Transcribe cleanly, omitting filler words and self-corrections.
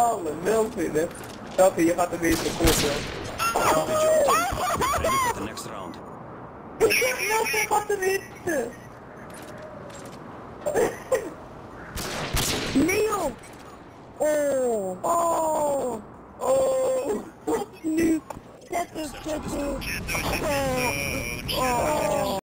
halen. Melvin, hè. Melvin, je gaat er weer te kort, joh. Ready for the next round. Ik zeg Melvin gaat er weer te. Nee joh! Oh! Oh! Oh! Nu! Zet op, zet op! Oh!